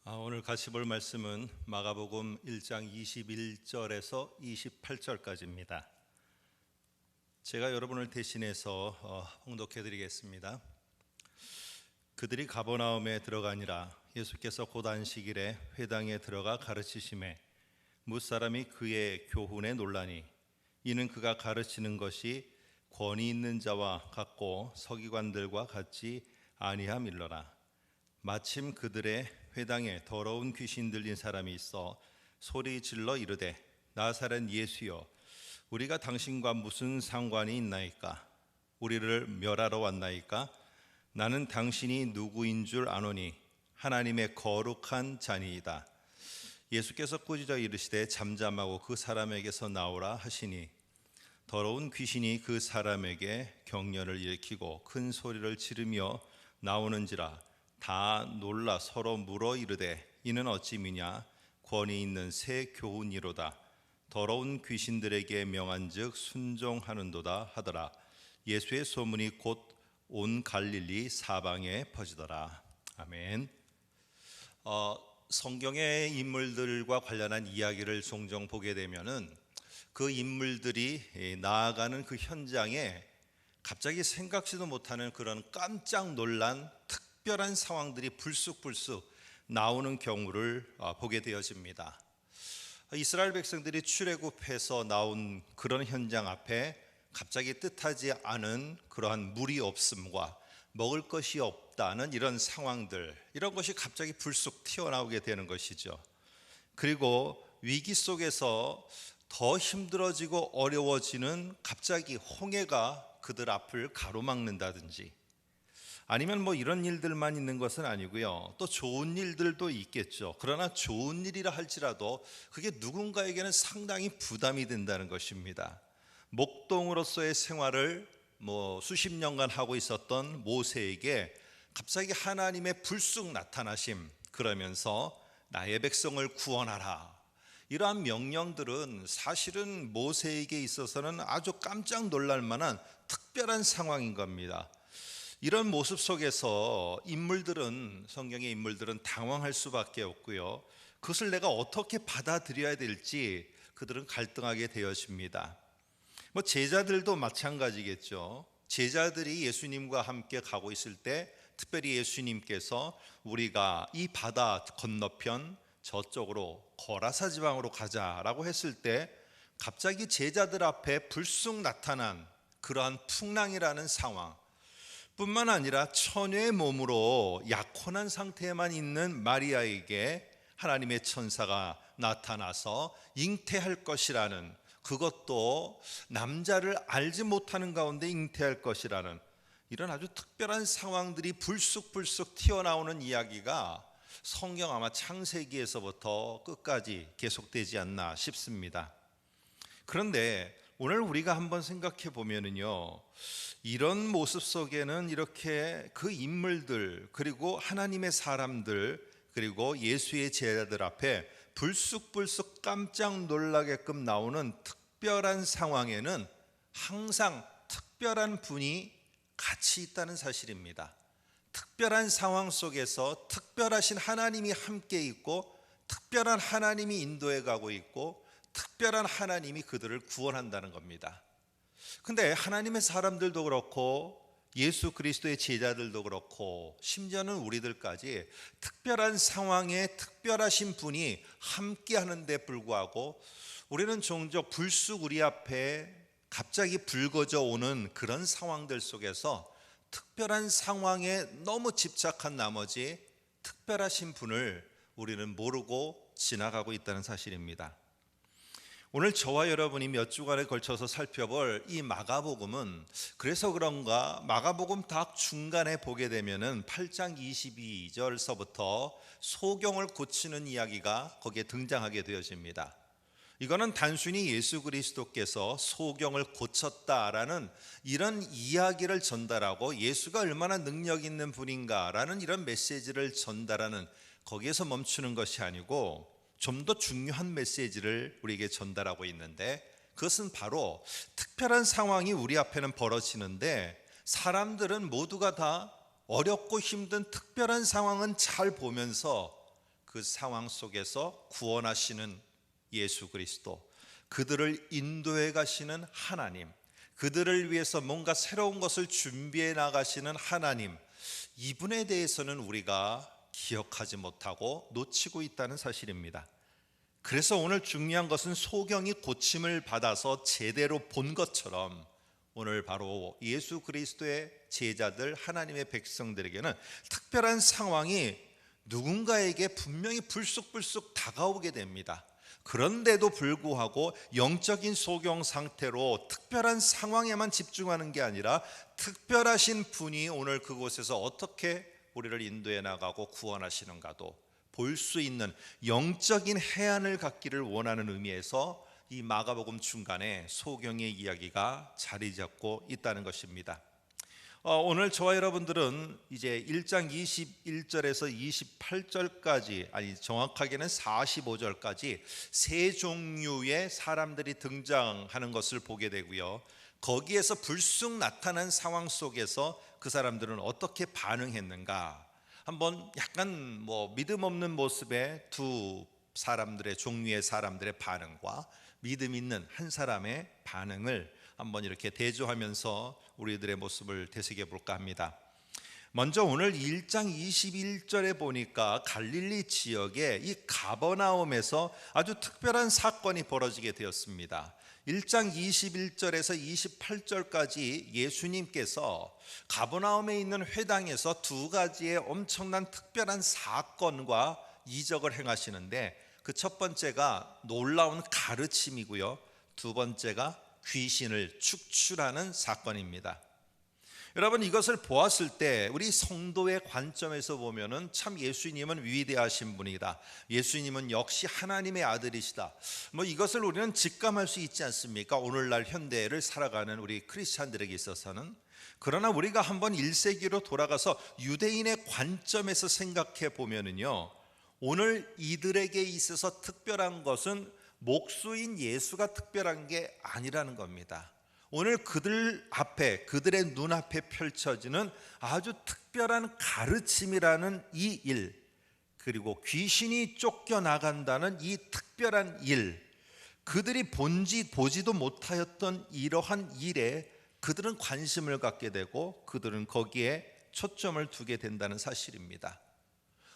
오늘 같이 볼 말씀은 마가복음 1장 21절에서 28절까지입니다. 제가 여러분을 대신해서 홍독해 드리겠습니다. 그들이 가버나움에 들어가니라. 예수께서 곧 안식일에 회당에 들어가 가르치심에 무사람이 그의 교훈에 놀라니 이는 그가 가르치는 것이 권위 있는 자와 같고 서기관들과 같지 아니함일러라. 마침 그들의 회당에 더러운 귀신 들린 사람이 있어 소리 질러 이르되 나사렛 예수여 우리가 당신과 무슨 상관이 있나이까? 우리를 멸하러 왔나이까? 나는 당신이 누구인 줄 아노니 하나님의 거룩한 자니이다. 예수께서 꾸짖어 이르시되 잠잠하고 그 사람에게서 나오라 하시니 더러운 귀신이 그 사람에게 경련을 일으키고 큰 소리를 지르며 나오는지라 다 놀라 서로 물어 이르되 이는 어찌 미냐? 권위 있는 새 교훈이로다. 더러운 귀신들에게 명한즉 순종하는도다 하더라. 예수의 소문이 곧 온 갈릴리 사방에 퍼지더라. 아멘. 성경의 인물들과 관련한 이야기를 종종 보게 되면은 그 인물들이 나아가는 그 현장에 갑자기 생각지도 못하는 그런 깜짝 놀란 특별한 상황들이 불쑥불쑥 나오는 경우를 보게 되어집니다. 이스라엘 백성들이 출애굽해서 나온 그런 현장 앞에 갑자기 뜻하지 않은 그러한 물이 없음과 먹을 것이 없다는 이런 상황들, 이런 것이 갑자기 불쑥 튀어나오게 되는 것이죠. 그리고 위기 속에서 더 힘들어지고 어려워지는 갑자기 홍해가 그들 앞을 가로막는다든지, 아니면 이런 일들만 있는 것은 아니고요, 또 좋은 일들도 있겠죠. 그러나 좋은 일이라 할지라도 그게 누군가에게는 상당히 부담이 된다는 것입니다. 목동으로서의 생활을 수십 년간 하고 있었던 모세에게 갑자기 하나님의 불쑥 나타나심, 그러면서 나의 백성을 구원하라, 이러한 명령들은 사실은 모세에게 있어서는 아주 깜짝 놀랄 만한 특별한 상황인 겁니다. 이런 모습 속에서 성경의 인물들은 당황할 수밖에 없고요, 그것을 내가 어떻게 받아들여야 될지 그들은 갈등하게 되어집니다. 제자들도 마찬가지겠죠. 제자들이 예수님과 함께 가고 있을 때, 특별히 예수님께서 우리가 이 바다 건너편 저쪽으로 거라사 지방으로 가자라고 했을 때 갑자기 제자들 앞에 불쑥 나타난 그러한 풍랑이라는 상황, 뿐만 아니라 처녀의 몸으로 약혼한 상태에만 있는 마리아에게 하나님의 천사가 나타나서 잉태할 것이라는, 그것도 남자를 알지 못하는 가운데 잉태할 것이라는 이런 아주 특별한 상황들이 불쑥불쑥 튀어나오는 이야기가 성경 아마 창세기에서부터 끝까지 계속되지 않나 싶습니다. 그런데 오늘 우리가 한번 생각해 보면은요, 이런 모습 속에는 이렇게 그 인물들, 그리고 하나님의 사람들, 그리고 예수의 제자들 앞에 불쑥불쑥 깜짝 놀라게끔 나오는 특별한 상황에는 항상 특별한 분이 같이 있다는 사실입니다. 특별한 상황 속에서 특별하신 하나님이 함께 있고, 특별한 하나님이 인도해 가고 있고, 특별한 하나님이 그들을 구원한다는 겁니다. 근데 하나님의 사람들도 그렇고 예수 그리스도의 제자들도 그렇고 심지어는 우리들까지 특별한 상황에 특별하신 분이 함께 하는데 불구하고 우리는 종종 불쑥 우리 앞에 갑자기 불거져 오는 그런 상황들 속에서 특별한 상황에 너무 집착한 나머지 특별하신 분을 우리는 모르고 지나가고 있다는 사실입니다. 오늘 저와 여러분이 몇 주간에 걸쳐서 살펴볼 이 마가복음은 그래서 그런가 마가복음 딱 중간에 보게 되면은 8장 22절서부터 소경을 고치는 이야기가 거기에 등장하게 되어집니다. 이거는 단순히 예수 그리스도께서 소경을 고쳤다라는 이런 이야기를 전달하고 예수가 얼마나 능력 있는 분인가라는 이런 메시지를 전달하는, 거기에서 멈추는 것이 아니고 좀 더 중요한 메시지를 우리에게 전달하고 있는데, 그것은 바로 특별한 상황이 우리 앞에는 벌어지는데 사람들은 모두가 다 어렵고 힘든 특별한 상황은 잘 보면서 그 상황 속에서 구원하시는 예수 그리스도, 그들을 인도해 가시는 하나님, 그들을 위해서 뭔가 새로운 것을 준비해 나가시는 하나님, 이분에 대해서는 우리가 기억하지 못하고 놓치고 있다는 사실입니다. 그래서 오늘 중요한 것은 소경이 고침을 받아서 제대로 본 것처럼 오늘 바로 예수 그리스도의 제자들, 하나님의 백성들에게는 특별한 상황이 누군가에게 분명히 불쑥불쑥 다가오게 됩니다. 그런데도 불구하고 영적인 소경 상태로 특별한 상황에만 집중하는 게 아니라 특별하신 분이 오늘 그곳에서 어떻게 우리를 인도해 나가고 구원하시는가도 볼 수 있는 영적인 해안을 갖기를 원하는 의미에서 이 마가복음 중간에 소경의 이야기가 자리 잡고 있다는 것입니다. 오늘 저와 여러분들은 이제 1장 21절에서 28절까지, 아니 정확하게는 45절까지 세 종류의 사람들이 등장하는 것을 보게 되고요. 거기에서 불쑥 나타난 상황 속에서 그 사람들은 어떻게 반응했는가, 한번 약간 믿음 없는 모습의 두 사람들의 종류의 사람들의 반응과 믿음 있는 한 사람의 반응을 한번 이렇게 대조하면서 우리들의 모습을 되새겨 볼까 합니다. 먼저 오늘 1장 21절에 보니까 갈릴리 지역의 이 가버나움에서 아주 특별한 사건이 벌어지게 되었습니다. 1장 21절에서 28절까지 예수님께서 가버나움에 있는 회당에서 두 가지의 엄청난 특별한 사건과 이적을 행하시는데, 그 첫 번째가 놀라운 가르침이고요, 두 번째가 귀신을 축출하는 사건입니다. 여러분, 이것을 보았을 때 우리 성도의 관점에서 보면은 참 예수님은 위대하신 분이다, 예수님은 역시 하나님의 아들이시다, 이것을 우리는 직감할 수 있지 않습니까? 오늘날 현대를 살아가는 우리 크리스찬들에게 있어서는. 그러나 우리가 한번 1세기로 돌아가서 유대인의 관점에서 생각해 보면은요, 오늘 이들에게 있어서 특별한 것은 목수인 예수가 특별한 게 아니라는 겁니다. 오늘 그들 앞에, 그들의 눈앞에 펼쳐지는 아주 특별한 가르침이라는 이 일, 그리고 귀신이 쫓겨나간다는 이 특별한 일, 그들이 보지도 못하였던 이러한 일에 그들은 관심을 갖게 되고 그들은 거기에 초점을 두게 된다는 사실입니다.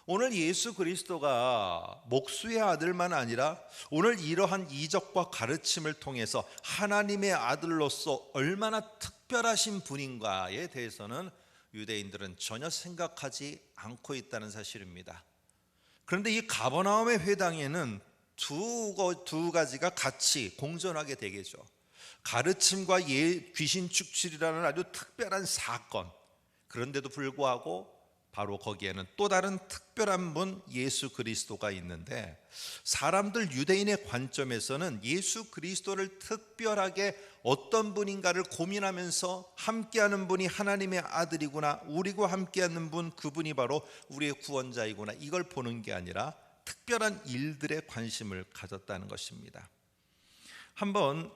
오늘 예수 그리스도가 목수의 아들만 아니라 오늘 이러한 이적과 가르침을 통해서 하나님의 아들로서 얼마나 특별하신 분인가에 대해서는 유대인들은 전혀 생각하지 않고 있다는 사실입니다. 그런데 이 가버나움의 회당에는 두 가지가 같이 공존하게 되겠죠. 가르침과 귀신 축출이라는 아주 특별한 사건, 그런데도 불구하고 바로 거기에는 또 다른 특별한 분 예수 그리스도가 있는데, 사람들 유대인의 관점에서는 예수 그리스도를 특별하게 어떤 분인가를 고민하면서 함께하는 분이 하나님의 아들이구나, 우리와 함께하는 분, 그분이 바로 우리의 구원자이구나, 이걸 보는 게 아니라 특별한 일들에 관심을 가졌다는 것입니다. 한번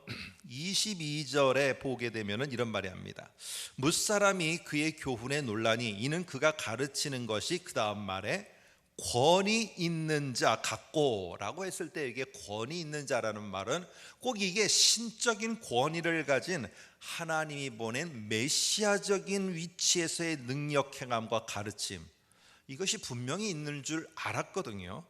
22절에 보게 되면 이런 말이 합니다. 무사람이 그의 교훈에 논라니 이는 그가 가르치는 것이, 그 다음 말에 권위 있는 자 같고 라고 했을 때, 이게 권위 있는 자라는 말은 꼭 이게 신적인 권위를 가진 하나님이 보낸 메시아적인 위치에서의 능력 행함과 가르침, 이것이 분명히 있는 줄 알았거든요.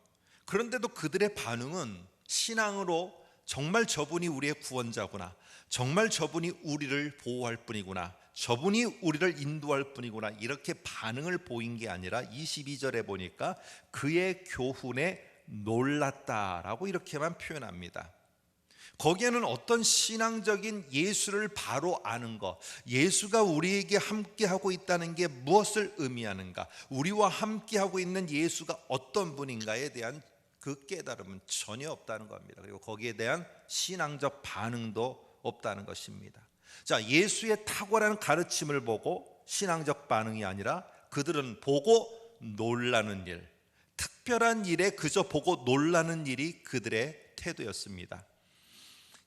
그런데도 그들의 반응은 신앙으로 정말 저분이 우리의 구원자구나, 정말 저분이 우리를 보호할 분이구나, 저분이 우리를 인도할 분이구나, 이렇게 반응을 보인 게 아니라 22절에 보니까 그의 교훈에 놀랐다라고 이렇게만 표현합니다. 거기에는 어떤 신앙적인 예수를 바로 아는 것, 예수가 우리에게 함께하고 있다는 게 무엇을 의미하는가, 우리와 함께하고 있는 예수가 어떤 분인가에 대한 그 깨달음은 전혀 없다는 겁니다. 그리고 거기에 대한 신앙적 반응도 없다는 것입니다. 자, 예수의 탁월한 가르침을 보고 신앙적 반응이 아니라 그들은 보고 놀라는 일, 특별한 일에 그저 보고 놀라는 일이 그들의 태도였습니다.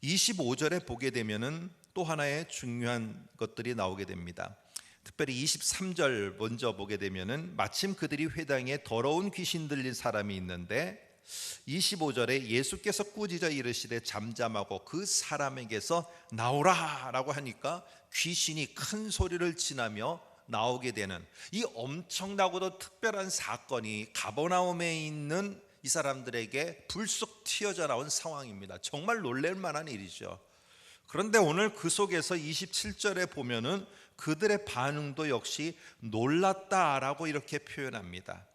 25절에 보게 되면은 또 하나의 중요한 것들이 나오게 됩니다. 특별히 23절 먼저 보게 되면은 마침 그들이 회당에 더러운 귀신 들린 사람이 있는데 25절에 예수께서 꾸짖어 이르시되 잠잠하고 그 사람에게서 나오라라고 하니까 귀신이 큰 소리를 지나며 나오게 되는 이 엄청나고도 특별한 사건이 가버나움에 있는 이 사람들에게 불쑥 튀어져 나온 상황입니다. 정말 놀랄 만한 일이죠. 그런데 오늘 그 속에서 27절에 보면은 그들의 반응도 역시 놀랐다라고 이렇게 표현합니다.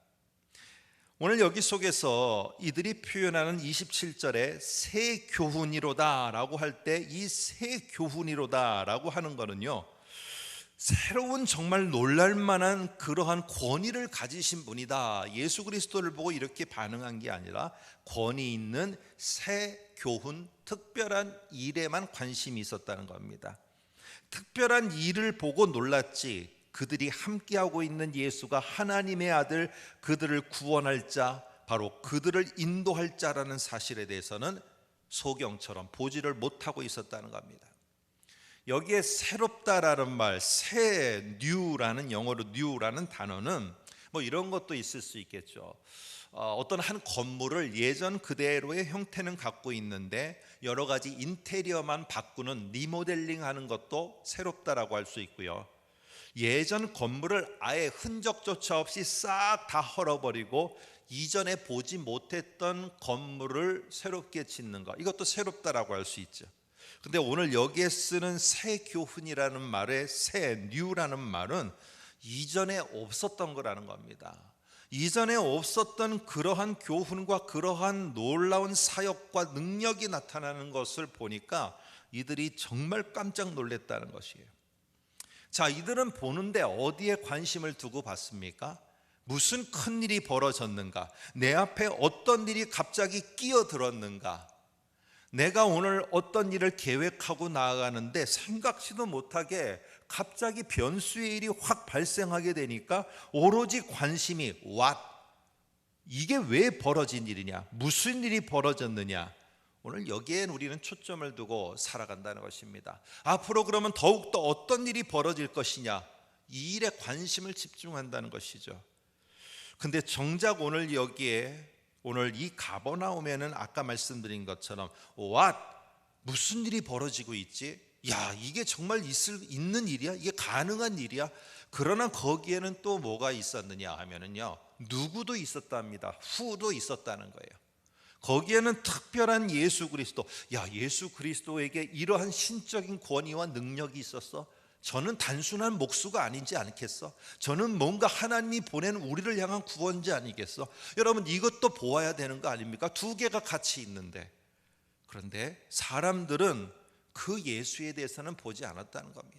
오늘 여기 속에서 이들이 표현하는 27절에 새 교훈이로다라고 할 때 이 새 교훈이로다라고 하는 거는요, 새로운 정말 놀랄만한 그러한 권위를 가지신 분이다, 예수 그리스도를 보고 이렇게 반응한 게 아니라 권위 있는 새 교훈, 특별한 일에만 관심이 있었다는 겁니다. 특별한 일을 보고 놀랐지 그들이 함께하고 있는 예수가 하나님의 아들, 그들을 구원할 자, 바로 그들을 인도할 자라는 사실에 대해서는 소경처럼 보지를 못하고 있었다는 겁니다. 여기에 새롭다라는 말, 새, new라는, 영어로 new라는 단어는 뭐 이런 것도 있을 수 있겠죠. 어떤 한 건물을 예전 그대로의 형태는 갖고 있는데 여러 가지 인테리어만 바꾸는 리모델링 하는 것도 새롭다라고 할 수 있고요. 예전 건물을 아예 흔적조차 없이 싹 다 헐어버리고 이전에 보지 못했던 건물을 새롭게 짓는 것, 이것도 새롭다라고 할 수 있죠. 근데 오늘 여기에 쓰는 새 교훈이라는 말에 새 new라는 말은 이전에 없었던 거라는 겁니다. 이전에 없었던 그러한 교훈과 그러한 놀라운 사역과 능력이 나타나는 것을 보니까 이들이 정말 깜짝 놀랐다는 것이에요. 자, 이들은 보는데 어디에 관심을 두고 봤습니까? 무슨 큰 일이 벌어졌는가? 내 앞에 어떤 일이 갑자기 끼어들었는가? 내가 오늘 어떤 일을 계획하고 나아가는데 생각지도 못하게 갑자기 변수의 일이 확 발생하게 되니까 오로지 관심이 what? 이게 왜 벌어진 일이냐? 무슨 일이 벌어졌느냐? 오늘 여기에 우리는 초점을 두고 살아간다는 것입니다. 앞으로 그러면 더욱더 어떤 일이 벌어질 것이냐? 이 일에 관심을 집중한다는 것이죠. 근데 정작 오늘 여기에 오늘 이 가버나움에는 아까 말씀드린 것처럼 what? 무슨 일이 벌어지고 있지? 야, 이게 정말 있는 일이야? 이게 가능한 일이야? 그러나 거기에는 또 뭐가 있었느냐 하면은요, 누구도 있었답니다. who도 있었다는 거예요. 거기에는 특별한 예수 그리스도, 야, 예수 그리스도에게 이러한 신적인 권위와 능력이 있었어? 저는 단순한 목수가 아니지 않겠어? 저는 뭔가 하나님이 보낸 우리를 향한 구원자 아니겠어? 여러분, 이것도 보아야 되는 거 아닙니까? 두 개가 같이 있는데. 그런데 사람들은 그 예수에 대해서는 보지 않았다는 겁니다.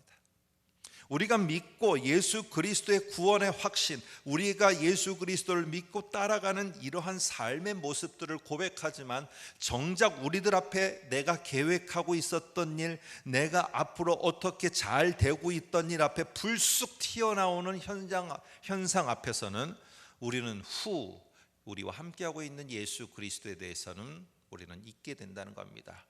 우리가 믿고 예수 그리스도의 구원의 확신, 우리가 예수 그리스도를 믿고 따라가는 이러한 삶의 모습들을 고백하지만 정작 우리들 앞에 내가 계획하고 있었던 일, 내가 앞으로 어떻게 잘 되고 있던 일 앞에 불쑥 튀어나오는 현상 앞에서는 우리는 우리와 함께하고 있는 예수 그리스도에 대해서는 우리는 잊게 된다는 겁니다.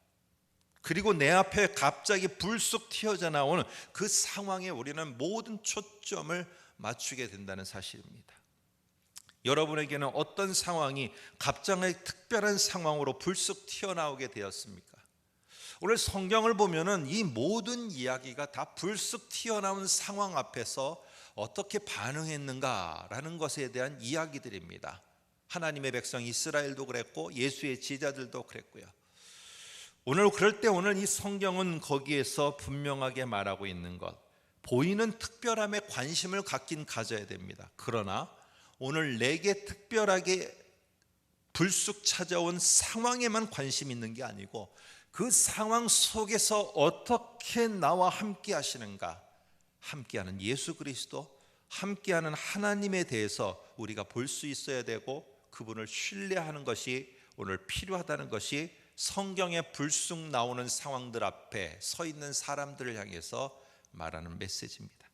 그리고 내 앞에 갑자기 불쑥 튀어져 나오는 그 상황에 우리는 모든 초점을 맞추게 된다는 사실입니다. 여러분에게는 어떤 상황이 갑자기 특별한 상황으로 불쑥 튀어나오게 되었습니까? 오늘 성경을 보면은 이 모든 이야기가 다 불쑥 튀어나온 상황 앞에서 어떻게 반응했는가라는 것에 대한 이야기들입니다. 하나님의 백성 이스라엘도 그랬고 예수의 제자들도 그랬고요. 그럴 때 오늘 이 성경은 거기에서 분명하게 말하고 있는 것, 보이는 특별함에 관심을 가져야 됩니다. 그러나 오늘 내게 특별하게 불쑥 찾아온 상황에만 관심이 있는 게 아니고 그 상황 속에서 어떻게 나와 함께 하시는가, 함께하는 예수 그리스도, 함께하는 하나님에 대해서 우리가 볼 수 있어야 되고 그분을 신뢰하는 것이 오늘 필요하다는 것이 성경에 불쑥 나오는 상황들 앞에 서 있는 사람들을 향해서 말하는 메시지입니다.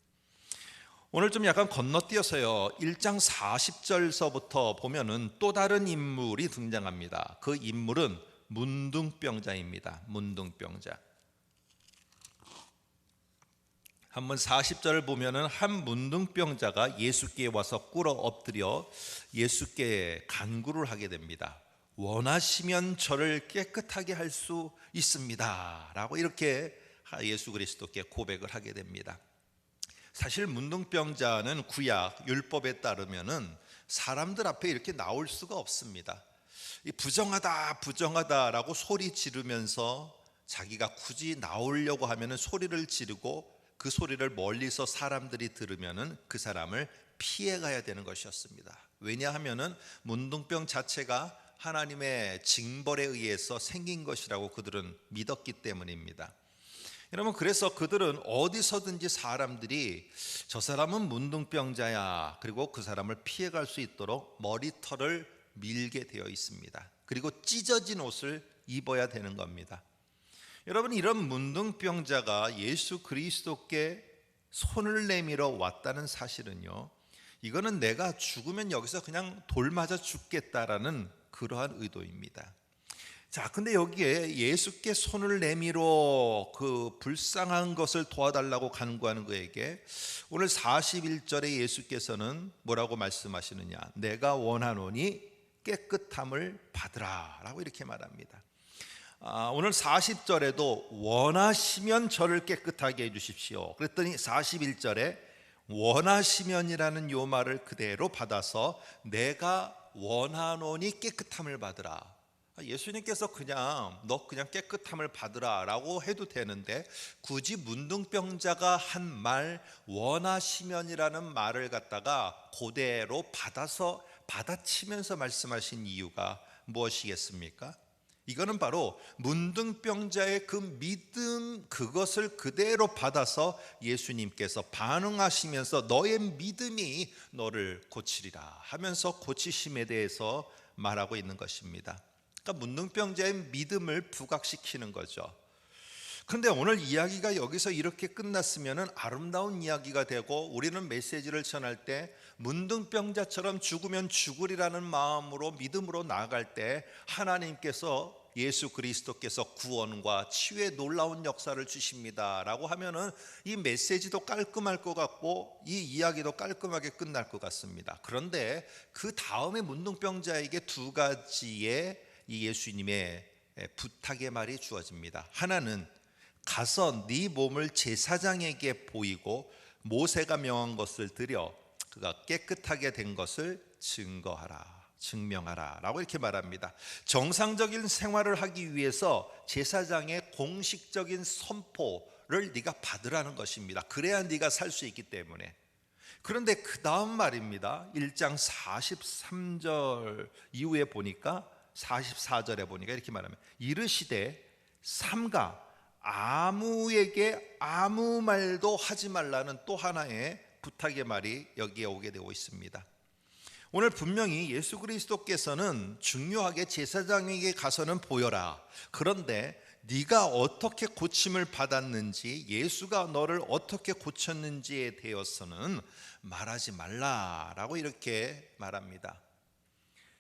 오늘 좀 약간 건너뛰어서요, 1장 40절서부터 보면은 또 다른 인물이 등장합니다. 그 인물은 문둥병자입니다. 문둥병자. 한번 40절을 보면은 한 문둥병자가 예수께 와서 꿇어 엎드려 예수께 간구를 하게 됩니다. 원하시면 저를 깨끗하게 할 수 있습니다 라고 이렇게 예수 그리스도께 고백을 하게 됩니다. 사실 문둥병자는 구약 율법에 따르면은 사람들 앞에 이렇게 나올 수가 없습니다. 부정하다 부정하다라고 소리 지르면서 자기가 굳이 나오려고 하면은 소리를 지르고 그 소리를 멀리서 사람들이 들으면은 그 사람을 피해 가야 되는 것이었습니다. 왜냐하면은 문둥병 자체가 하나님의 징벌에 의해서 생긴 것이라고 그들은 믿었기 때문입니다. 여러분, 그래서 그들은 어디서든지 사람들이 저 사람은 문둥병자야, 그리고 그 사람을 피해갈 수 있도록 머리털을 밀게 되어 있습니다. 그리고 찢어진 옷을 입어야 되는 겁니다. 여러분, 이런 문둥병자가 예수 그리스도께 손을 내밀어 왔다는 사실은요, 이거는 내가 죽으면 여기서 그냥 돌 맞아 죽겠다라는 그러한 의도입니다. 자, 근데 여기에 예수께 손을 내밀어 그 불쌍한 것을 도와달라고 간구하는 그에게 오늘 41절에 예수께서는 뭐라고 말씀하시느냐? 내가 원하노니 깨끗함을 받으라 라고 이렇게 말합니다. 오늘 40절에도 원하시면 저를 깨끗하게 해주십시오 그랬더니 41절에 원하시면이라는 요 말을 그대로 받아서 내가 원하노니 깨끗함을 받으라. 예수님께서 그냥 너 그냥 깨끗함을 받으라 라고 해도 되는데 굳이 문둥병자가 한 말 원하시면이라는 말을 갖다가 그대로 받아치면서 말씀하신 이유가 무엇이겠습니까? 이거는 바로 문둥병자의 그 믿음, 그것을 그대로 받아서 예수님께서 반응하시면서 너의 믿음이 너를 고치리라 하면서 고치심에 대해서 말하고 있는 것입니다. 그러니까 문둥병자의 믿음을 부각시키는 거죠. 그런데 오늘 이야기가 여기서 이렇게 끝났으면 아름다운 이야기가 되고 우리는 메시지를 전할 때 문둥병자처럼 죽으면 죽으리라는 마음으로 믿음으로 나아갈 때 하나님께서 예수 그리스도께서 구원과 치유의 놀라운 역사를 주십니다 라고 하면은 이 메시지도 깔끔할 것 같고 이 이야기도 깔끔하게 끝날 것 같습니다. 그런데 그 다음에 문둥병자에게 두 가지의 이 예수님의 부탁의 말이 주어집니다. 하나는 가서 네 몸을 제사장에게 보이고 모세가 명한 것을 드려 그가 깨끗하게 된 것을 증명하라 라고 이렇게 말합니다. 정상적인 생활을 하기 위해서 제사장의 공식적인 선포를 네가 받으라는 것입니다. 그래야 네가 살 수 있기 때문에. 그런데 그 다음 말입니다. 1장 43절 이후에 보니까 44절에 보니까 이렇게 말하면 이르시되 삼가 아무에게 아무 말도 하지 말라는 또 하나의 부탁의 말이 여기에 오게 되고 있습니다. 오늘 분명히 예수 그리스도께서는 중요하게 제사장에게 가서는 보여라. 그런데 네가 어떻게 고침을 받았는지, 예수가 너를 어떻게 고쳤는지에 대해서는 말하지 말라라고 이렇게 말합니다.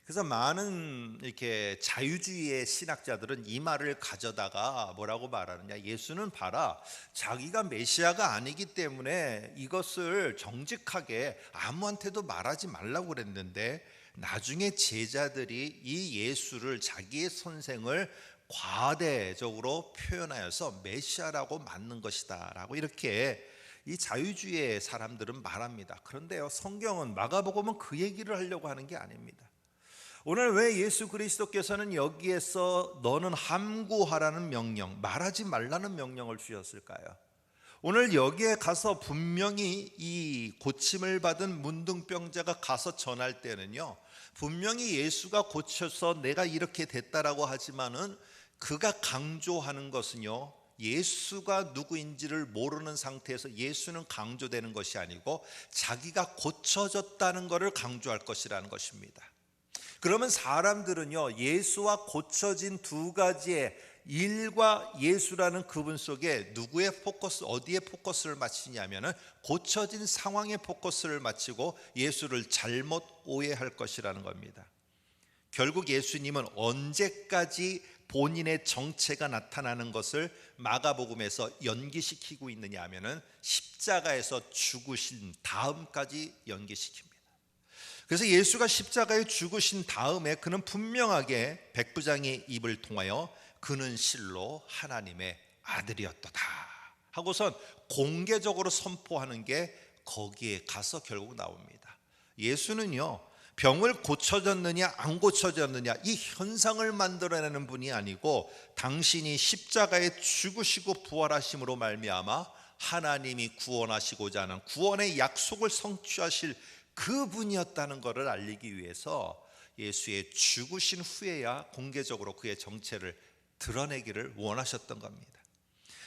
그래서 많은 이렇게 자유주의의 신학자들은 이 말을 가져다가 뭐라고 말하느냐, 예수는 봐라, 자기가 메시아가 아니기 때문에 이것을 정직하게 아무한테도 말하지 말라고 그랬는데 나중에 제자들이 이 예수를, 자기의 선생을 과대적으로 표현하여서 메시아라고 맞는 것이다 라고 이렇게 이 자유주의의 사람들은 말합니다. 그런데요, 성경은 마가복음은 그 얘기를 하려고 하는 게 아닙니다. 오늘 왜 예수 그리스도께서는 여기에서 너는 함구하라는 명령, 말하지 말라는 명령을 주셨을까요? 오늘 여기에 가서 분명히 이 고침을 받은 문둥병자가 가서 전할 때는요, 분명히 예수가 고쳐서 내가 이렇게 됐다라고 하지만은 그가 강조하는 것은요, 예수가 누구인지를 모르는 상태에서 예수는 강조되는 것이 아니고 자기가 고쳐졌다는 것을 강조할 것이라는 것입니다. 그러면 사람들은요, 예수와 고쳐진 두 가지의 일과 예수라는 그분 속에 누구의 포커스, 어디에 포커스를 맞추냐면은 고쳐진 상황에 포커스를 맞추고 예수를 잘못 오해할 것이라는 겁니다. 결국 예수님은 언제까지 본인의 정체가 나타나는 것을 마가복음에서 연기시키고 있느냐 하면은 십자가에서 죽으신 다음까지 연기시킵니다. 그래서 예수가 십자가에 죽으신 다음에 그는 분명하게 백부장의 입을 통하여 그는 실로 하나님의 아들이었도다 하고선 공개적으로 선포하는 게 거기에 가서 결국 나옵니다. 예수는요, 병을 고쳐졌느냐 안 고쳐졌느냐 이 현상을 만들어내는 분이 아니고 당신이 십자가에 죽으시고 부활하심으로 말미암아 하나님이 구원하시고자 하는 구원의 약속을 성취하실 그분이었다는 것을 알리기 위해서 예수의 죽으신 후에야 공개적으로 그의 정체를 드러내기를 원하셨던 겁니다.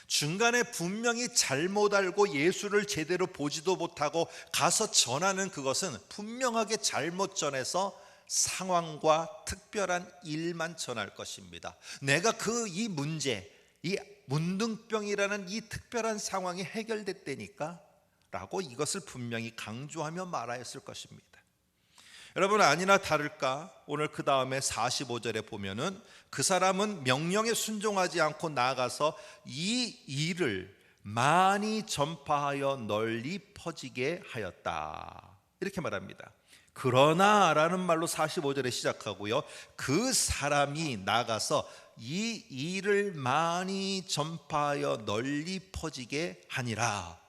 중간에 분명히 잘못 알고 예수를 제대로 보지도 못하고 가서 전하는 그것은 분명하게 잘못 전해서 상황과 특별한 일만 전할 것입니다. 내가 이 문제, 이 문둥병이라는 이 특별한 상황이 해결됐다니까 라고 이것을 분명히 강조하며 말하였을 것입니다. 여러분, 아니나 다를까 오늘 그 다음에 45절에 보면은 그 사람은 명령에 순종하지 않고 나아가서 이 일을 많이 전파하여 널리 퍼지게 하였다 이렇게 말합니다. 그러나 라는 말로 45절에 시작하고요, 그 사람이 나가서 이 일을 많이 전파하여 널리 퍼지게 하니라.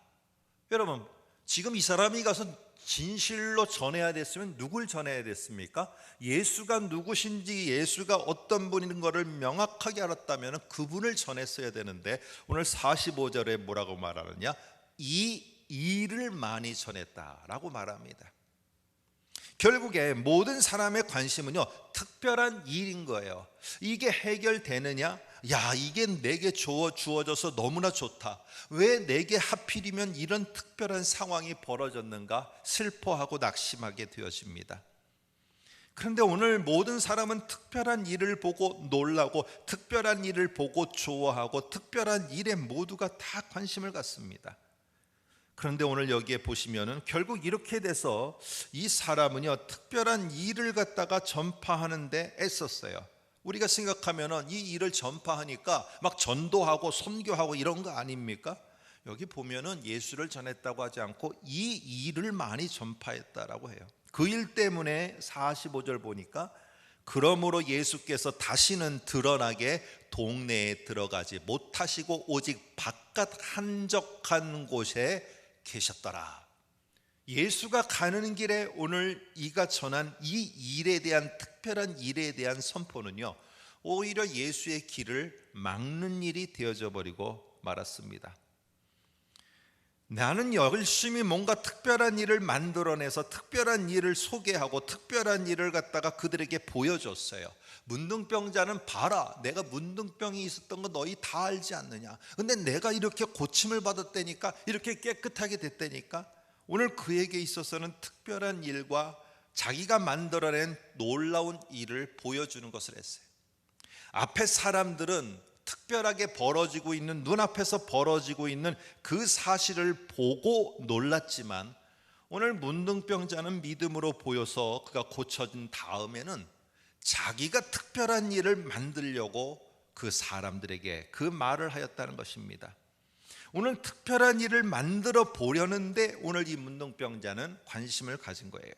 여러분, 지금 이 사람이 가서 진실로 전해야 됐으면 누굴 전해야 됐습니까? 예수가 누구신지, 예수가 어떤 분인 것을 명확하게 알았다면 그분을 전했어야 되는데 오늘 45절에 뭐라고 말하느냐? 이 일을 많이 전했다라고 말합니다. 결국에 모든 사람의 관심은요, 특별한 일인 거예요. 이게 해결되느냐? 야, 이게 내게 주어져서 너무나 좋다. 왜 내게 하필이면 이런 특별한 상황이 벌어졌는가? 슬퍼하고 낙심하게 되어집니다. 그런데 오늘 모든 사람은 특별한 일을 보고 놀라고, 특별한 일을 보고 좋아하고, 특별한 일에 모두가 다 관심을 갖습니다. 그런데 오늘 여기에 보시면은 결국 이렇게 돼서 이 사람은요, 특별한 일을 갖다가 전파하는데 애썼어요. 우리가 생각하면은 이 일을 전파하니까 막 전도하고 선교하고 이런 거 아닙니까? 여기 보면은 예수를 전했다고 하지 않고 이 일을 많이 전파했다라고 해요. 그 일 때문에 45절 보니까 그러므로 예수께서 다시는 드러나게 동네에 들어가지 못하시고 오직 바깥 한적한 곳에 계셨더라. 예수가 가는 길에 오늘 이가 전한 이 일에 대한, 특별한 일에 대한 선포는요, 오히려 예수의 길을 막는 일이 되어져 버리고 말았습니다. 나는 열심히 뭔가 특별한 일을 만들어내서 특별한 일을 소개하고 특별한 일을 갖다가 그들에게 보여줬어요. 문둥병자는 봐라, 내가 문둥병이 있었던 거 너희 다 알지 않느냐. 근데 내가 이렇게 고침을 받았다니까, 이렇게 깨끗하게 됐다니까. 오늘 그에게 있어서는 특별한 일과 자기가 만들어낸 놀라운 일을 보여주는 것을 했어요. 앞에 사람들은 특별하게 벌어지고 있는, 눈앞에서 벌어지고 있는 그 사실을 보고 놀랐지만 오늘 문둥병자는 믿음으로 보여서 그가 고쳐진 다음에는 자기가 특별한 일을 만들려고 그 사람들에게 그 말을 하였다는 것입니다. 오늘 특별한 일을 만들어 보려는데 오늘 이 문둥병자는 관심을 가진 거예요.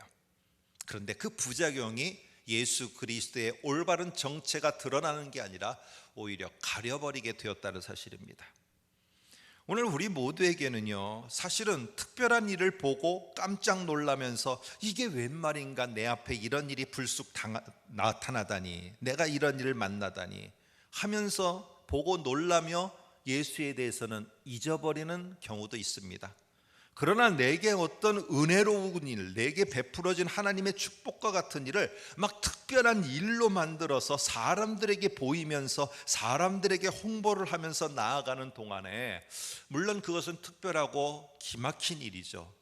그런데 그 부작용이 예수 그리스도의 올바른 정체가 드러나는 게 아니라 오히려 가려버리게 되었다는 사실입니다. 오늘 우리 모두에게는요, 사실은 특별한 일을 보고 깜짝 놀라면서 이게 웬 말인가, 내 앞에 이런 일이 불쑥 나타나다니, 내가 이런 일을 만나다니 하면서 보고 놀라며 예수에 대해서는 잊어버리는 경우도 있습니다. 그러나 내게 어떤 은혜로운 일, 내게 베풀어진 하나님의 축복과 같은 일을 막 특별한 일로 만들어서 사람들에게 보이면서 사람들에게 홍보를 하면서 나아가는 동안에, 물론 그것은 특별하고 기막힌 일이죠.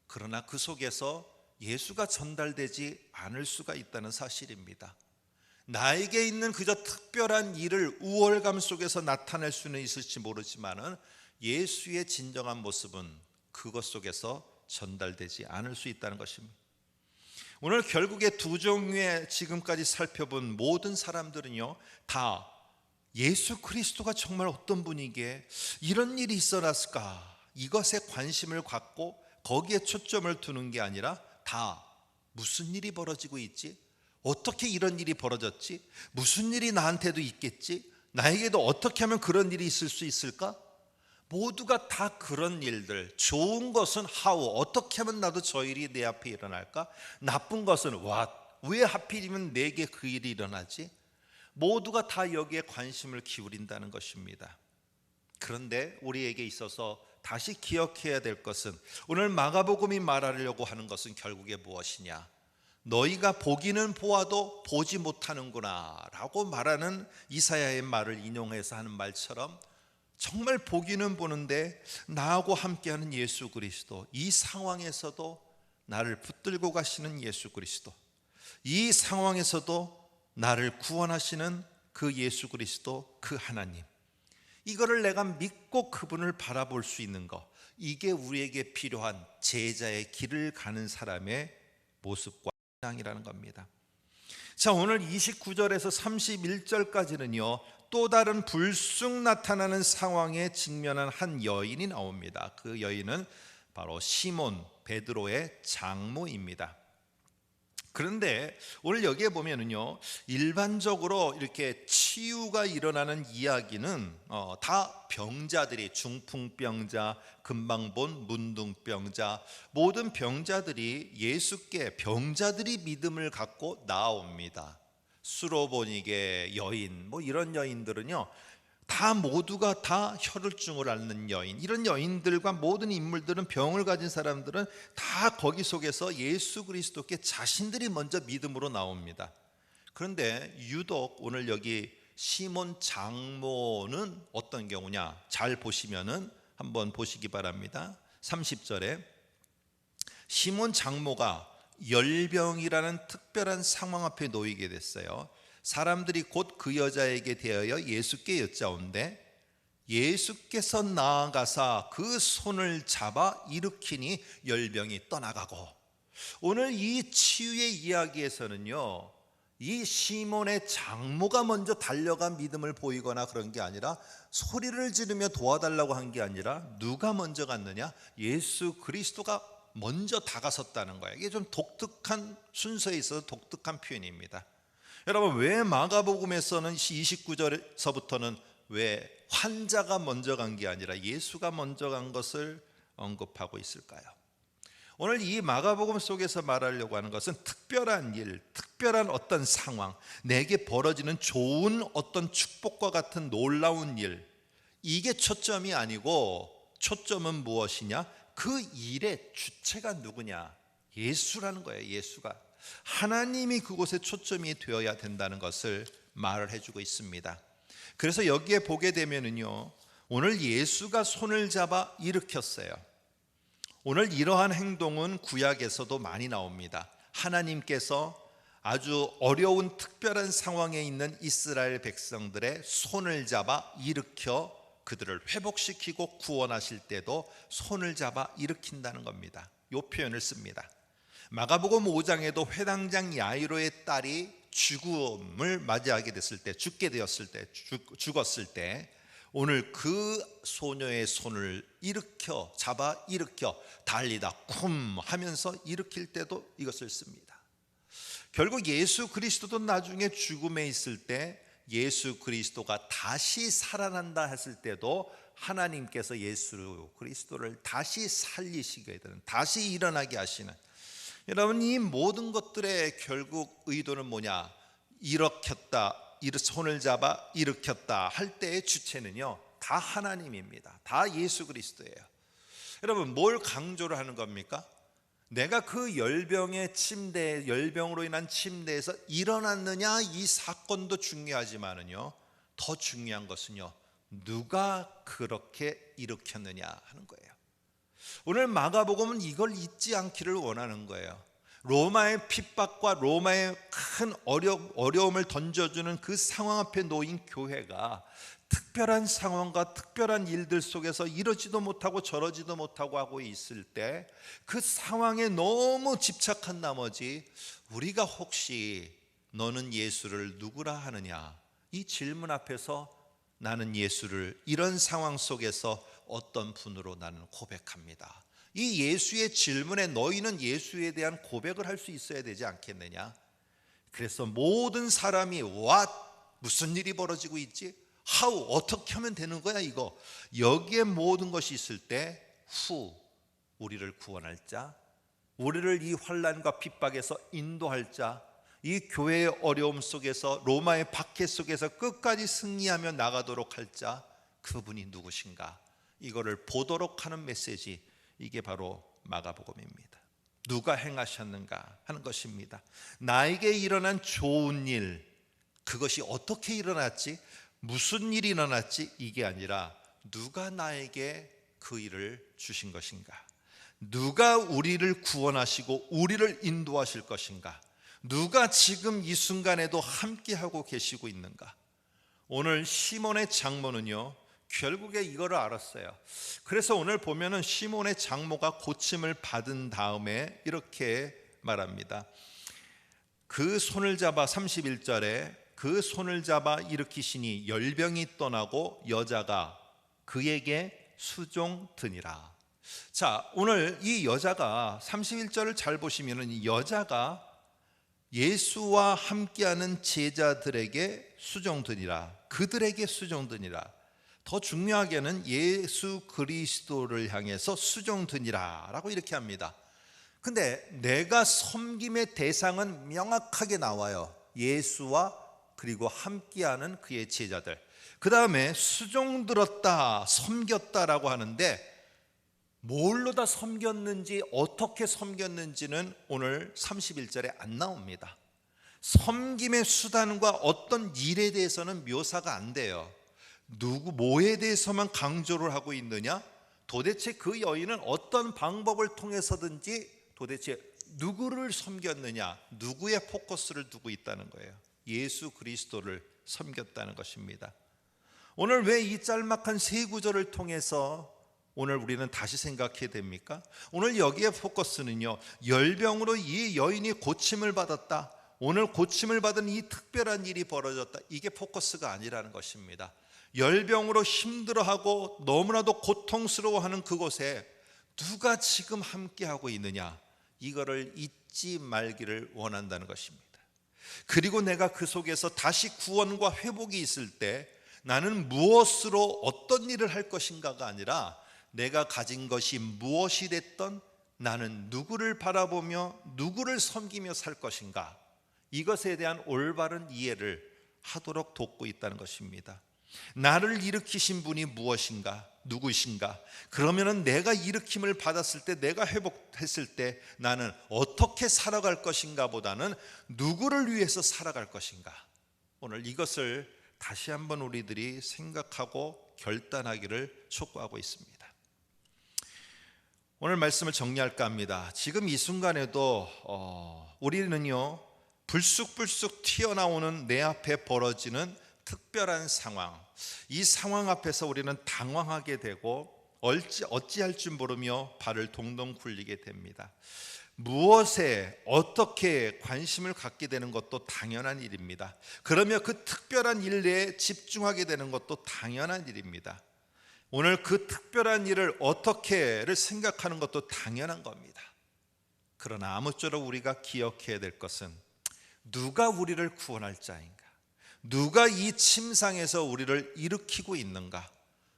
그러나 그 속에서 예수가 전달되지 않을 수가 있다는 사실입니다. 나에게 있는 그저 특별한 일을 우월감 속에서 나타낼 수는 있을지 모르지만은 예수의 진정한 모습은 그것 속에서 전달되지 않을 수 있다는 것입니다. 오늘 결국에 두 종류의 지금까지 살펴본 모든 사람들은요, 다 예수 그리스도가 정말 어떤 분이기에 이런 일이 있어놨을까? 이것에 관심을 갖고 거기에 초점을 두는 게 아니라 다 무슨 일이 벌어지고 있지? 어떻게 이런 일이 벌어졌지? 무슨 일이 나한테도 있겠지? 나에게도 어떻게 하면 그런 일이 있을 수 있을까? 모두가 다 그런 일들, 좋은 것은 how, 어떻게 하면 나도 저 일이 내 앞에 일어날까? 나쁜 것은 what, 왜 하필이면 내게 그 일이 일어나지? 모두가 다 여기에 관심을 기울인다는 것입니다. 그런데 우리에게 있어서 다시 기억해야 될 것은, 오늘 마가복음이 말하려고 하는 것은 결국에 무엇이냐? 너희가 보기는 보아도 보지 못하는구나 라고 말하는 이사야의 말을 인용해서 하는 말처럼, 정말 보기는 보는데 나하고 함께하는 예수 그리스도, 이 상황에서도 나를 붙들고 가시는 예수 그리스도, 이 상황에서도 나를 구원하시는 그 예수 그리스도, 그 하나님, 이거를 내가 믿고 그분을 바라볼 수 있는 것, 이게 우리에게 필요한 제자의 길을 가는 사람의 모습과 신앙이라는 겁니다. 자, 오늘 29절에서 31절까지는요 또 다른 불쑥 나타나는 상황에 직면한 한 여인이 나옵니다. 그 여인은 바로 시몬 베드로의 장모입니다. 그런데 오늘 여기에 보면은요, 일반적으로 이렇게 치유가 일어나는 이야기는 다 병자들이, 중풍병자, 금방본 문둥병자, 모든 병자들이 예수께, 병자들이 믿음을 갖고 나옵니다. 수로보니게 여인, 뭐 이런 여인들은요 다 모두가 다 혈루증을 앓는 여인, 이런 여인들과 모든 인물들은, 병을 가진 사람들은 다 거기 속에서 예수 그리스도께 자신들이 먼저 믿음으로 나옵니다. 그런데 유독 오늘 여기 시몬 장모는 어떤 경우냐? 잘 보시면은 한번 보시기 바랍니다. 30절에 시몬 장모가 열병이라는 특별한 상황 앞에 놓이게 됐어요. 사람들이 곧 그 여자에게 대하여 예수께 여짜온대 예수께서 나아가사 그 손을 잡아 일으키니 열병이 떠나가고. 오늘 이 치유의 이야기에서는요, 이 시몬의 장모가 먼저 달려가 믿음을 보이거나 그런 게 아니라, 소리를 지르며 도와달라고 한 게 아니라, 누가 먼저 갔느냐? 예수 그리스도가 먼저 다가섰다는 거예요. 이게 좀 독특한, 순서에 있어서 독특한 표현입니다. 여러분, 왜 마가복음에서는 29절에서부터는 왜 환자가 먼저 간 게 아니라 예수가 먼저 간 것을 언급하고 있을까요? 오늘 이 마가복음 속에서 말하려고 하는 것은 특별한 일, 특별한 어떤 상황, 내게 벌어지는 좋은 어떤 축복과 같은 놀라운 일, 이게 초점이 아니고, 초점은 무엇이냐? 그 일의 주체가 누구냐? 예수라는 거예요. 예수가, 하나님이 그곳에 초점이 되어야 된다는 것을 말을 해주고 있습니다. 그래서 여기에 보게 되면은요, 오늘 예수가 손을 잡아 일으켰어요. 오늘 이러한 행동은 구약에서도 많이 나옵니다. 하나님께서 아주 어려운 특별한 상황에 있는 이스라엘 백성들의 손을 잡아 일으켜 그들을 회복시키고 구원하실 때도 손을 잡아 일으킨다는 겁니다. 이 표현을 씁니다. 마가복음 5장에도 회당장 야이로의 딸이 죽음을 맞이하게 됐을 때, 죽게 되었을 때, 죽었을 때, 오늘 그 소녀의 손을 잡아 일으켜 달리다 쿰 하면서 일으킬 때도 이것을 씁니다. 결국 예수 그리스도도 나중에 죽음에 있을 때, 예수 그리스도가 다시 살아난다 했을 때도 하나님께서 예수 그리스도를 다시 살리시게 되는, 다시 일어나게 하시는, 여러분, 이 모든 것들의 결국 의도는 뭐냐? 일으켰다, 손을 잡아 일으켰다 할 때의 주체는요, 다 하나님입니다. 다 예수 그리스도예요. 여러분, 뭘 강조를 하는 겁니까? 내가 그 열병으로 인한 침대에서 일어났느냐, 이 사건도 중요하지만은요, 더 중요한 것은요, 누가 그렇게 일으켰느냐 하는 거예요. 오늘 마가복음은 이걸 잊지 않기를 원하는 거예요. 로마의 핍박과 로마의 큰 어려움을 던져주는 그 상황 앞에 놓인 교회가 특별한 상황과 특별한 일들 속에서 이러지도 못하고 저러지도 못하고 하고 있을 때, 그 상황에 너무 집착한 나머지 우리가 혹시 너는 예수를 누구라 하느냐, 이 질문 앞에서 나는 예수를 이런 상황 속에서 어떤 분으로 나는 고백합니다. 이 예수의 질문에 너희는 예수에 대한 고백을 할 수 있어야 되지 않겠느냐? 그래서 모든 사람이 What? 무슨 일이 벌어지고 있지? How? 어떻게 하면 되는 거야 이거? 여기에 모든 것이 있을 때 Who? 우리를 구원할 자, 우리를 이 환난과 핍박에서 인도할 자, 이 교회의 어려움 속에서 로마의 박해 속에서 끝까지 승리하며 나가도록 할 자, 그분이 누구신가? 이거를 보도록 하는 메시지, 이게 바로 마가복음입니다. 누가 행하셨는가 하는 것입니다. 나에게 일어난 좋은 일, 그것이 어떻게 일어났지? 무슨 일이 일어났지? 이게 아니라 누가 나에게 그 일을 주신 것인가? 누가 우리를 구원하시고 우리를 인도하실 것인가? 누가 지금 이 순간에도 함께하고 계시고 있는가? 오늘 시몬의 장모는요, 결국에 이거를 알았어요. 그래서 오늘 보면은 시몬의 장모가 고침을 받은 다음에 이렇게 말합니다. 그 손을 잡아, 31절에 그 손을 잡아 일으키시니 열병이 떠나고 여자가 그에게 수종드니라. 자, 오늘 이 여자가 31절을 잘 보시면은 이 여자가 예수와 함께하는 제자들에게 수종드니라, 그들에게 수종드니라. 더 중요하게는 예수 그리스도를 향해서 수종드니라 라고 이렇게 합니다. 근데 내가 섬김의 대상은 명확하게 나와요. 예수와 그리고 함께하는 그의 제자들. 그 다음에 수종들었다, 섬겼다라고 하는데 뭘로 다 섬겼는지, 어떻게 섬겼는지는 오늘 31절에 안 나옵니다. 섬김의 수단과 어떤 일에 대해서는 묘사가 안 돼요. 뭐에 대해서만 강조를 하고 있느냐? 도대체 그 여인은 어떤 방법을 통해서든지 도대체 누구를 섬겼느냐? 누구의 포커스를 두고 있다는 거예요. 예수 그리스도를 섬겼다는 것입니다. 오늘 왜 이 짤막한 세 구절을 통해서 오늘 우리는 다시 생각해야 됩니까? 오늘 여기에 포커스는요, 열병으로 이 여인이 고침을 받았다, 오늘 고침을 받은 이 특별한 일이 벌어졌다, 이게 포커스가 아니라는 것입니다. 열병으로 힘들어하고 너무나도 고통스러워하는 그곳에 누가 지금 함께하고 있느냐, 이거를 잊지 말기를 원한다는 것입니다. 그리고 내가 그 속에서 다시 구원과 회복이 있을 때 나는 무엇으로 어떤 일을 할 것인가가 아니라 내가 가진 것이 무엇이 됐던 나는 누구를 바라보며 누구를 섬기며 살 것인가, 이것에 대한 올바른 이해를 하도록 돕고 있다는 것입니다. 나를 일으키신 분이 무엇인가, 누구신가? 그러면은 내가 일으킴을 받았을 때, 내가 회복했을 때 나는 어떻게 살아갈 것인가 보다는 누구를 위해서 살아갈 것인가. 오늘 이것을 다시 한번 우리들이 생각하고 결단하기를 촉구하고 있습니다. 오늘 말씀을 정리할까 합니다. 지금 이 순간에도 우리는요, 불쑥불쑥 튀어나오는 내 앞에 벌어지는 특별한 상황, 이 상황 앞에서 우리는 당황하게 되고 어찌할 줄 모르며 발을 동동 굴리게 됩니다. 무엇에 어떻게 관심을 갖게 되는 것도 당연한 일입니다. 그러며 그 특별한 일에 집중하게 되는 것도 당연한 일입니다. 오늘 그 특별한 일을 어떻게를 생각하는 것도 당연한 겁니다. 그러나 아무쪼록 우리가 기억해야 될 것은 누가 우리를 구원할 자인가? 누가 이 침상에서 우리를 일으키고 있는가?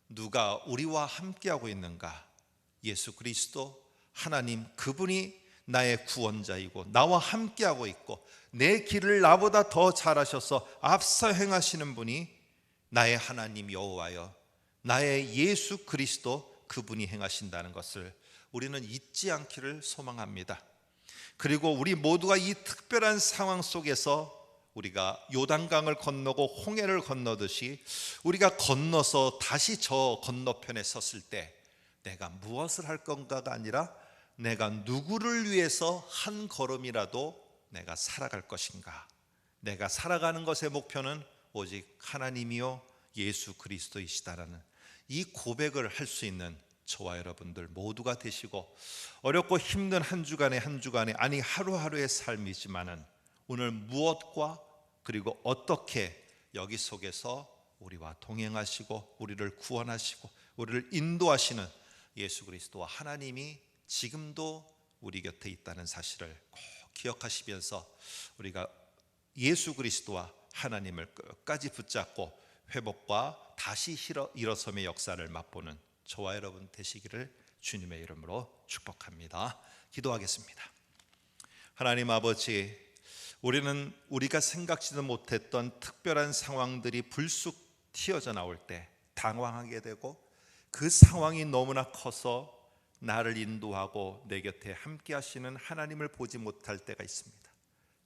누가 우리와 함께하고 있는가? 예수 그리스도 하나님, 그분이 나의 구원자이고 나와 함께하고 있고 내 길을 나보다 더 잘하셔서 앞서 행하시는 분이 나의 하나님 여호와여, 나의 예수 그리스도, 그분이 행하신다는 것을 우리는 잊지 않기를 소망합니다. 그리고 우리 모두가 이 특별한 상황 속에서 우리가 요단강을 건너고 홍해를 건너듯이 우리가 건너서 다시 저 건너편에 섰을 때 내가 무엇을 할 건가가 아니라 내가 누구를 위해서 한 걸음이라도 내가 살아갈 것인가. 내가 살아가는 것의 목표는 오직 하나님이요 예수 그리스도이시다라는 이 고백을 할 수 있는 저와 여러분들 모두가 되시고, 어렵고 힘든 한 주간의 아니 하루하루의 삶이지만은 오늘 무엇과 그리고 어떻게 여기 속에서 우리와 동행하시고 우리를 구원하시고 우리를 인도하시는 예수 그리스도와 하나님이 지금도 우리 곁에 있다는 사실을 꼭 기억하시면서 우리가 예수 그리스도와 하나님을 끝까지 붙잡고 회복과 다시 일어섬의 역사를 맛보는 저와 여러분 되시기를 주님의 이름으로 축복합니다. 기도하겠습니다. 하나님 아버지, 우리는 우리가 생각지도 못했던 특별한 상황들이 불쑥 튀어져 나올 때 당황하게 되고, 그 상황이 너무나 커서 나를 인도하고 내 곁에 함께 하시는 하나님을 보지 못할 때가 있습니다.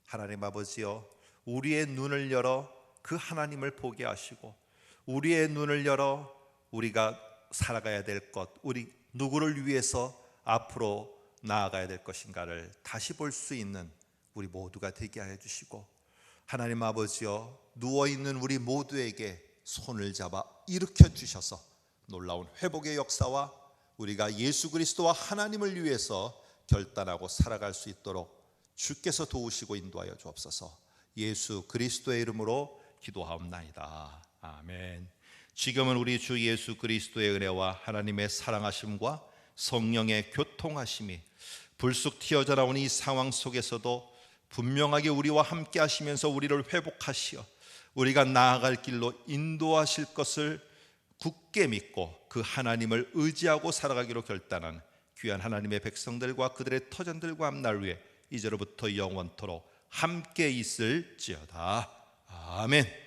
하나님 아버지여, 우리의 눈을 열어 그 하나님을 보게 하시고, 우리의 눈을 열어 우리가 살아가야 될 것, 우리 누구를 위해서 앞으로 나아가야 될 것인가를 다시 볼 수 있는 우리 모두가 되게 하여 주시고, 하나님 아버지여, 누워있는 우리 모두에게 손을 잡아 일으켜 주셔서 놀라운 회복의 역사와 우리가 예수 그리스도와 하나님을 위해서 결단하고 살아갈 수 있도록 주께서 도우시고 인도하여 주옵소서. 예수 그리스도의 이름으로 기도하옵나이다. 아멘. 지금은 우리 주 예수 그리스도의 은혜와 하나님의 사랑하심과 성령의 교통하심이 불쑥 튀어져 나오는 이 상황 속에서도 분명하게 우리와 함께 하시면서 우리를 회복하시어 우리가 나아갈 길로 인도하실 것을 굳게 믿고 그 하나님을 의지하고 살아가기로 결단한 귀한 하나님의 백성들과 그들의 터전들과 앞날 위에 이제로부터 영원토록 함께 있을지어다. 아멘.